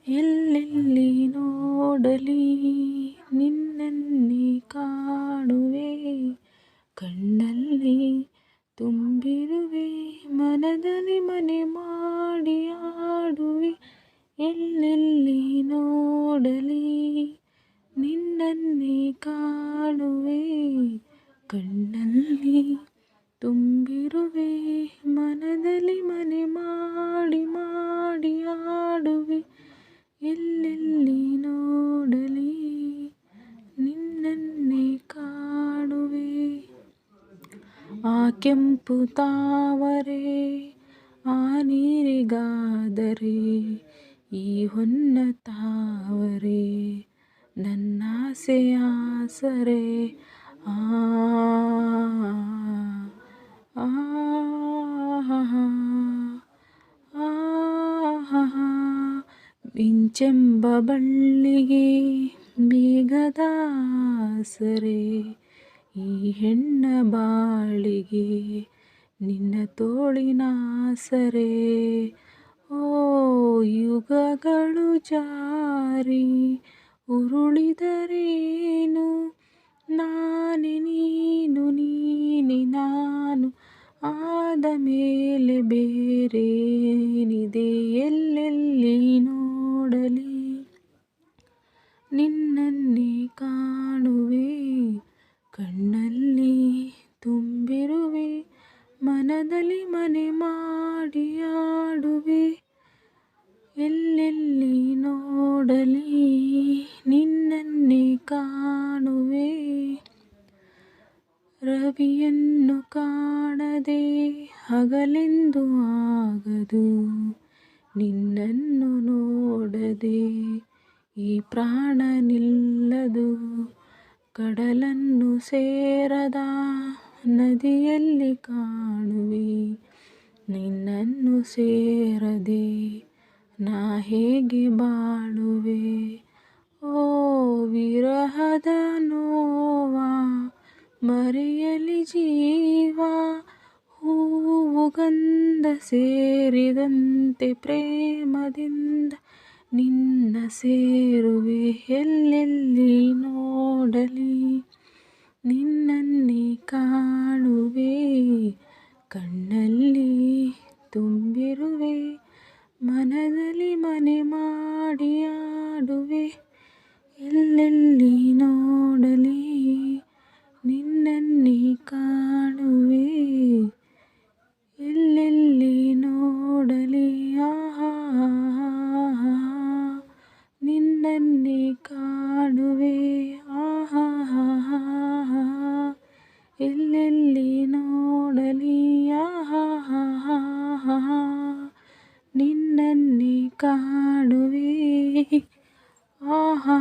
ಎಲ್ಲೆಲ್ಲಿ ನೋಡಲಿ ನಿನ್ನನ್ನೇ ಕಾಣುವೆ, ಕಣ್ಣಲ್ಲಿ ತುಂಬಿರುವೆ, ಮನದಲ್ಲಿ ಮನೆ ಮಾಡಿ ಆಡುವೆ. ಎಲ್ಲೆಲ್ಲಿ ನೋಡಲಿ ನಿನ್ನನ್ನೇ ಕಾಣುವೆ, ಕಣ್ಣಲ್ಲಿ ತುಂಬಿರುವೆ, ಮನದಲ್ಲಿ ಮನೆ ಮಾಡಿ ಮಾಡಿ ಆಡುವೆ. ಎಲ್ಲೆಲ್ಲಿ ನೋಡಲಿ ನಿನ್ನನ್ನೇ ಕಾಣುವೆ. ಆ ಕೆಂಪು ತಾವರೆ ಆ ನೀರಿಗಾದರೆ, ಈ ಹೊನ್ನ ತಾವರೆ ನನ್ನಾಸೆಯ ಆಸರೆ. ಆ ಆ ಮಿಂಚೆಂಬ ಬಳ್ಳಿಗೆ ಮೇಘದ ಆಸರೆ, ಈ ಹೆಣ್ಣ ಬಾಳಿಗೆ ನಿನ್ನ ತೋಳಿನ ಆಸರೆ. ಓ ಯುಗಗಳು ಜಾರಿ ಉರುಳಿದರೇನು, ನಾನೇ ನೀನು ನೀನೆ ನಾನು, ಆದ ಮೇಲೆ ಬೇರೇನಿದೆ. ಎಲ್ಲೆಲ್ಲಿ ನೋಡಲಿ ನಿನ್ನನ್ನೇ ಕಾಣುವೆ, ಕಣ್ಣಲ್ಲಿ ತುಂಬಿರುವೆ, ಮನದಲ್ಲಿ ಮನೆ ಮಾಡಿ ಆಡುವೆ. ಎಲ್ಲೆಲ್ಲಿ ನೋಡಲಿ ನಿನ್ನನ್ನೇ ಕಾಣುವೆ. ರವಿಯನ್ನು ಕಾಣದೆ ಹಗಲೆಂದು ಆಗದು, ನಿನ್ನನ್ನು ನೋಡದೆ ಈ ಪ್ರಾಣ ನಿಲ್ಲದು. ಕಡಲನ್ನು ಸೇರದ ನದಿಯಲ್ಲಿ ಕಾಣುವೆ, ನಿನ್ನನ್ನು ಸೇರದೆ ನಾ ಹೇಗೆ ಬಾಳುವೆ. ಓ ವಿರಹದ ನೋವ ಮರೆಯಲಿ ಜೀವ, ಹೂವು ಗಂಧ ಸೇರಿದಂತೆ ಪ್ರೇಮದಿಂದ ನಿನ್ನ ಸೇರುವೆ. ಎಲ್ಲೆಲ್ಲಿ ನೋಡಲಿ ನಿನ್ನನ್ನೇ ಕಾಣುವೆ, ಕಣ್ಣಲ್ಲಿ ತುಂಬಿರುವೆ, ಮನದಲ್ಲಿ ಮನೆ ಮಾಡಿ ಆಡುವೆ. ಎಲ್ಲೆಲ್ಲಿ ನೋಡಲಿ ನಿನ್ನನ್ನೇ ಕಾಣುವೆ, ಎಲ್ಲೆಲ್ಲಿ ನೋಡಲಿ ನಿನ್ನನ್ನೇ ಕಾಣುವೆ. ಎಲ್ಲೆಲ್ಲಿ ನೋಡಲಿ ನಿನ್ನನ್ನೇ ಕಾಣುವೆ. ಆಹಾ